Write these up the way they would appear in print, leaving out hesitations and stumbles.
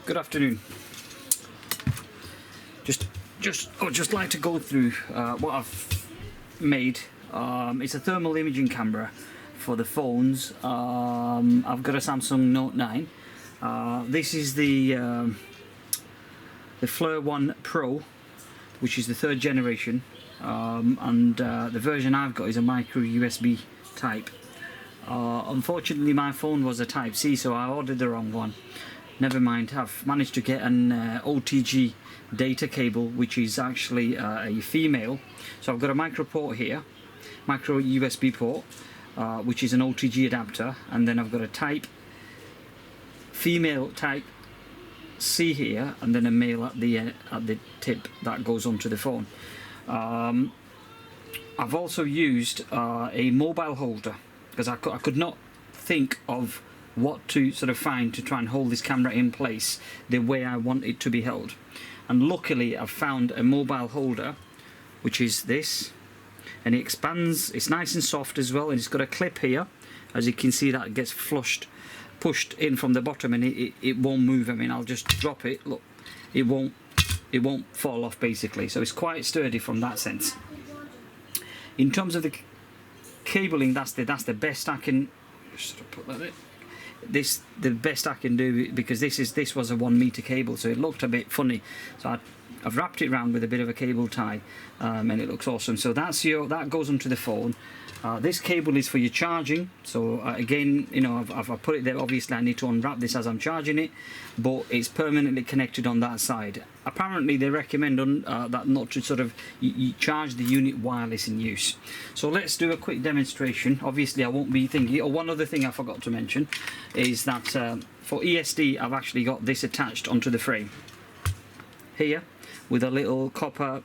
Good afternoon. I'd just like to go through what I've made. It's a thermal imaging camera for the phones. I've got a Samsung Note 9. This is the Flir 1 Pro, which is the third generation, and the version I've got is a micro USB type. Unfortunately, my phone was a Type C, so I ordered the wrong one. Never mind, I've managed to get an OTG data cable, which is actually a female. So I've got a micro port here, micro USB port, which is an OTG adapter, and then I've got a female Type C here, and then a male at the tip that goes onto the phone. I've also used a mobile holder because I could not think of what to sort of find to try and hold this camera in place the way I want it to be held. And luckily I've found a mobile holder, which is this, and it expands. It's nice and soft as well, and it's got a clip here. As you can see, that gets pushed in from the bottom, and it won't move. I mean, I'll just drop it, look, it won't fall off basically. So it's quite sturdy from that sense. In terms of the cabling, that's the best I can just sort of put that in. The best I can do, because this was a 1 meter cable, so it looked a bit funny, so I've wrapped it around with a bit of a cable tie, and it looks awesome. So that goes onto the phone. This cable is for your charging, so again, you know, I've put it there. Obviously I need to unwrap this as I'm charging it, but it's permanently connected on that side. Apparently they recommend that not to sort of you charge the unit wireless in use. So let's do a quick demonstration. Obviously I won't be thinking. Oh, one other thing I forgot to mention is that for ESD I've actually got this attached onto the frame here with a little copper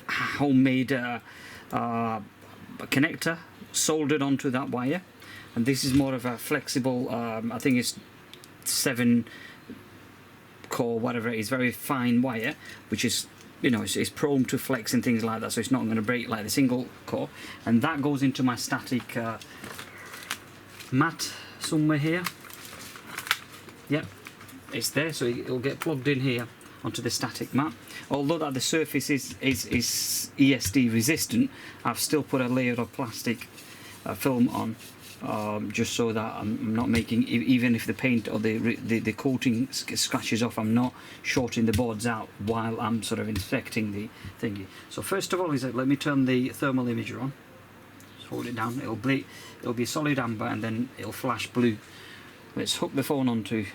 homemade connector soldered onto that wire, and this is more of a flexible, I think it's 7 core, whatever it is, very fine wire, which is, you know, it's prone to flex and things like that, so it's not going to break like the single core. And that goes into my static mat somewhere here. Yep, it's there, so it'll get plugged in here onto the static mat. Although that the surface is ESD resistant, I've still put a layer of plastic film on, just so that I'm not making, even if the paint or the coating scratches off, I'm not shorting the boards out while I'm sort of inspecting the thingy. So first of all, let me turn the thermal imager on. Just hold it down. It'll be a solid amber, and then it'll flash blue. Let's hook the phone onto.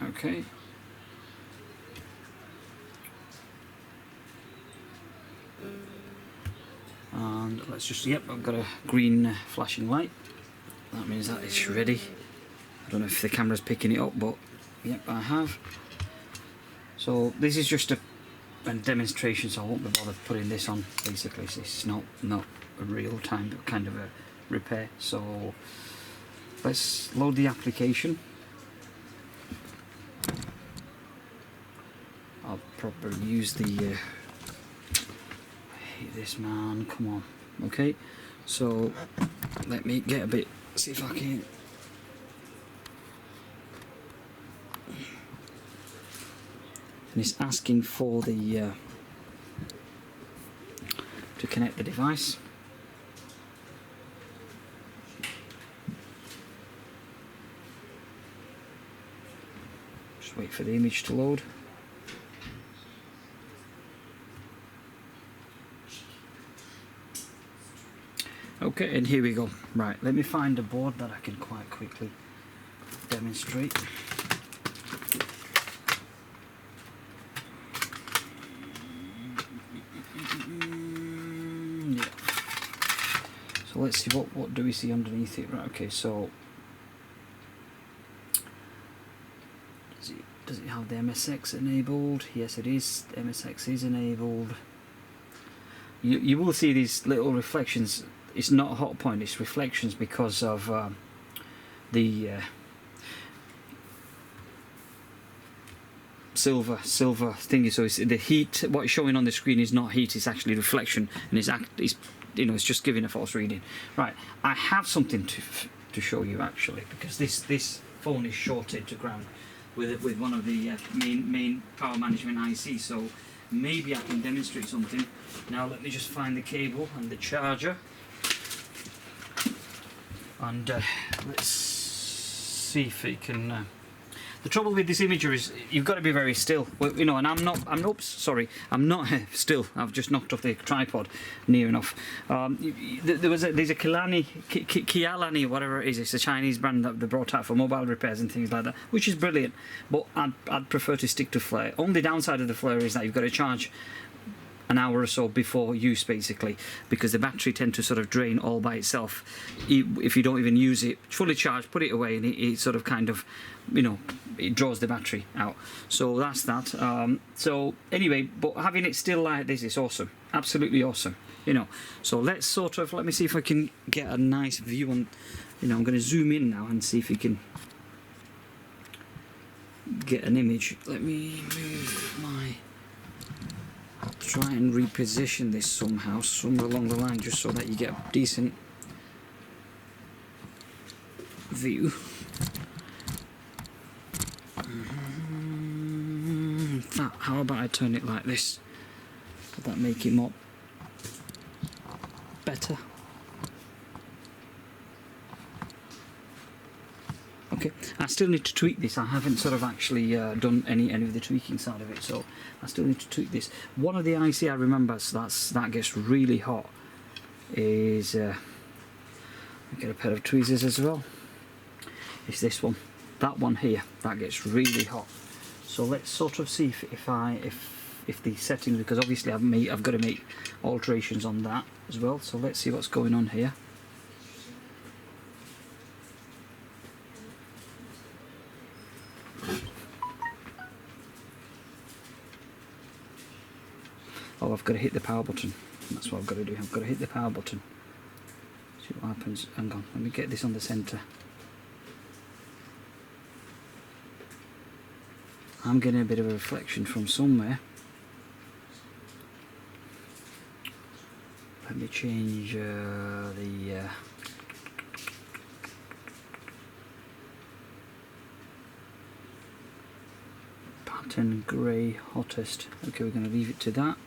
Okay. And let's just, yep, I've got a green flashing light. That means that it's ready. I don't know if the camera's picking it up, but yep, I have. So this is just a demonstration, so I won't be bothered putting this on. Basically, it's not a real time, but kind of a repair. So let's load the application. I'll probably use the I hate this, man, come on. Okay, so let me get a bit, see if I can. And it's asking for the to connect the device. Just wait for the image to load. Okay, and here we go. Right, let me find a board that I can quite quickly demonstrate. Yeah. So let's see, what do we see underneath it? Right, okay, so does it have the MSX enabled? Yes, it is. The MSX is enabled. You will see these little reflections. It's not a hot point, it's reflections because of the silver thingy. So it's the heat. What is showing on the screen is not heat; it's actually reflection, and it's you know, it's just giving a false reading. Right, I have something to show you actually, because this phone is shorted to ground with one of the main power management IC. So maybe I can demonstrate something. Now let me just find the cable and the charger, and let's see if it can. The trouble with this imager is you've got to be very still, well, you know, and I'm not still. I've just knocked off the tripod near enough. There's a Kialani, whatever it is. It's a Chinese brand that they brought out for mobile repairs and things like that, which is brilliant. But I'd prefer to stick to Flir. Only downside of the Flir is that you've got to charge an hour or so before use, basically, because the battery tends to sort of drain all by itself if you don't even use it fully charged. Put it away and it sort of kind of, you know, it draws the battery out. So that's that. So anyway, but having it still like this is awesome, absolutely awesome, you know. So let me see if I can get a nice view on, you know, I'm going to zoom in now and see if you can get an image. Let me move my, try and reposition this somehow, somewhere along the line, just so that you get a decent view. In fact, how about I turn it like this? Would that make it more better? Okay, I still need to tweak this. I haven't sort of actually done any of the tweaking side of it, so I still need to tweak this. One of the IC I remember that gets really hot is I get a pair of tweezers as well. It's this one, that one here, that gets really hot. So let's sort of see if the settings, because obviously I've got to make alterations on that as well. So let's see what's going on here. Oh, I've got to hit the power button. That's what I've got to do. I've got to hit the power button. See what happens. Hang on, let me get this on the centre. I'm getting a bit of a reflection from somewhere. Let me change the pattern grey hottest. Okay, we're going to leave it to that.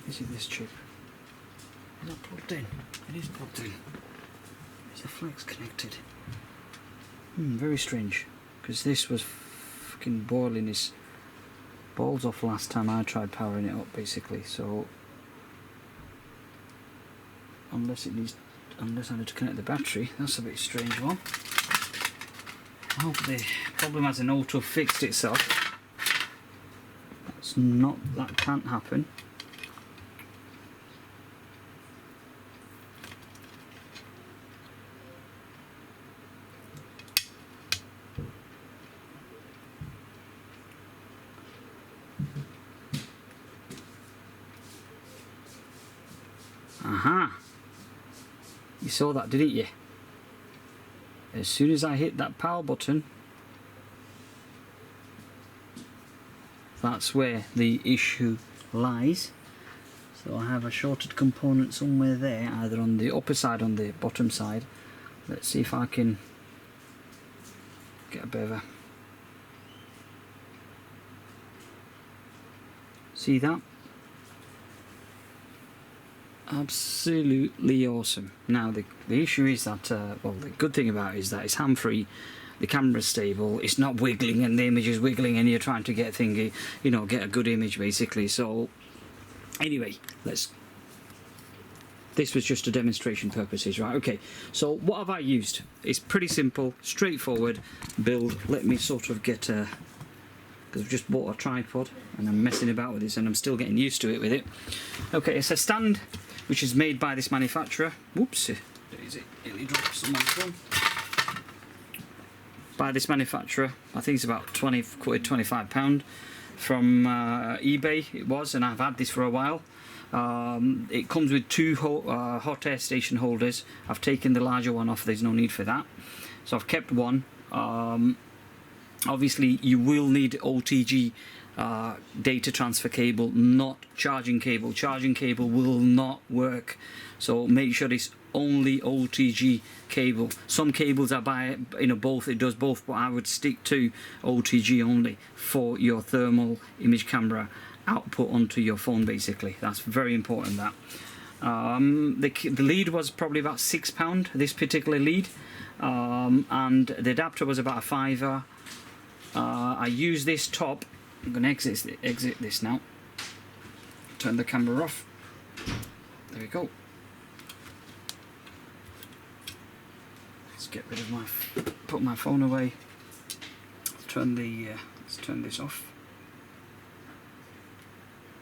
Is it this chip? Is that plugged in? It is plugged in. Is the flex connected? Very strange, because this was fucking boiling his balls off last time I tried powering it up, basically. So unless I need to connect the battery, that's a bit strange one. I hope the problem hasn't auto fixed itself. That can't happen. Aha! You saw that, didn't you? As soon as I hit that power button, that's where the issue lies. So I have a shorted component somewhere there, either on the upper side or on the bottom side. Let's see if I can get a bit of a... See that? Absolutely awesome. Now the issue is that well, the good thing about it is that it's hand-free, the camera's stable, it's not wiggling and the image is wiggling and you're trying to get thingy, you know, get a good image basically. So anyway, this was just a demonstration purposes, right? Okay, so what have I used? It's pretty simple, straightforward build. Let me sort of get a, because I've just bought a tripod and I'm messing about with this and I'm still getting used to it with it. Okay, it's a stand which is made by this manufacturer. Whoops, it nearly dropped some on the phone. By this manufacturer, I think it's about 20 quid, £25 from eBay it was, and I've had this for a while. It comes with two hot air station holders. I've taken the larger one off, there's no need for that. So I've kept one. Obviously you will need OTG data transfer cable, not charging cable. Charging cable will not work, so make sure it's only OTG cable. Some cables are by, you know, both, it does both, but I would stick to OTG only for your thermal image camera output onto your phone. Basically, that's very important. That the lead was probably about £6, this particular lead, and the adapter was about a £5. I use this top. I'm going to exit this now. Turn the camera off. There we go. Let's get rid of my, put my phone away. Let's turn this off.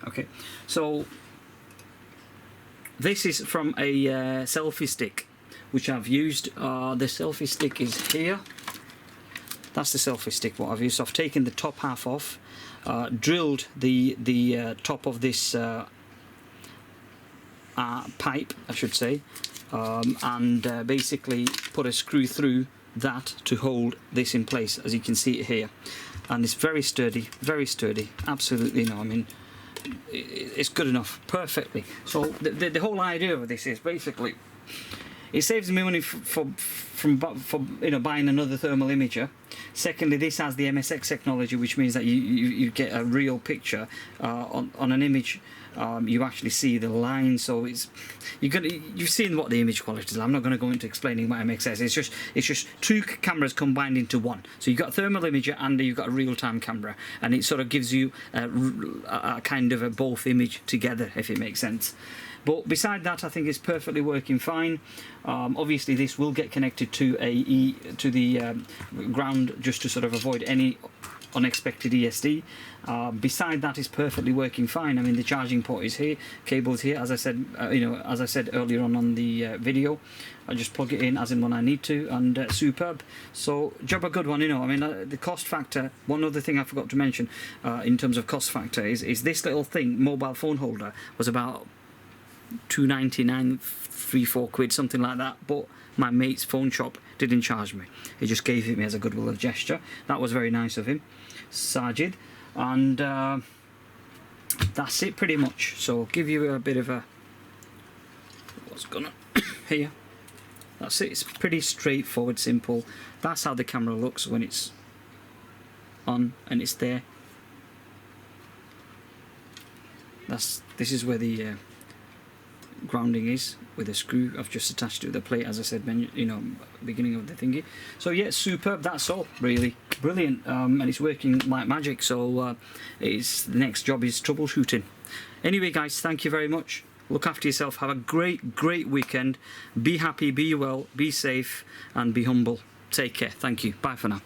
Okay, so this is from a selfie stick which I've used. The selfie stick is here. That's the selfie stick what I've used. So I've taken the top half off, drilled the top of this pipe, I should say, and basically put a screw through that to hold this in place, as you can see it here. And it's very sturdy, absolutely. No, I mean, it's good enough, perfectly. So the whole idea of this is basically, it saves me money from you know, buying another thermal imager. Secondly, this has the MSX technology, which means that you get a real picture on an image. You actually see the line, so it's you've seen what the image quality is. I'm not going to go into explaining what MXS is. It's just two cameras combined into one. So you've got a thermal imager and you've got a real-time camera, and it sort of gives you a kind of a both image together, if it makes sense. But beside that, I think it's perfectly working fine. Obviously, this will get connected to the ground, just to sort of avoid any unexpected ESD. Beside that, is perfectly working fine. I mean, the charging port is here, cable's here. As I said, you know, as I said earlier on the video, I just plug it in as and when I need to, and superb. So, job a good one, you know. I mean, the cost factor. One other thing I forgot to mention in terms of cost factor is this little thing, mobile phone holder, was about £2.99, £3-4, something like that. But my mate's phone shop didn't charge me. He just gave it me as a goodwill gesture. That was very nice of him, Sajid. And that's it pretty much. So I'll give you a bit of a what's going on here. That's it. It's pretty straightforward, simple. That's how the camera looks when it's on and it's there. This is where the grounding is, with a screw. I've just attached it to the plate, as I said, you know, beginning of the thingy. So yeah, superb. That's all, really brilliant, and it's working like magic. So the next job is troubleshooting. Anyway, guys, thank you very much. Look after yourself. Have a great weekend. Be happy, be well, be safe, and be humble. Take care. Thank you. Bye for now.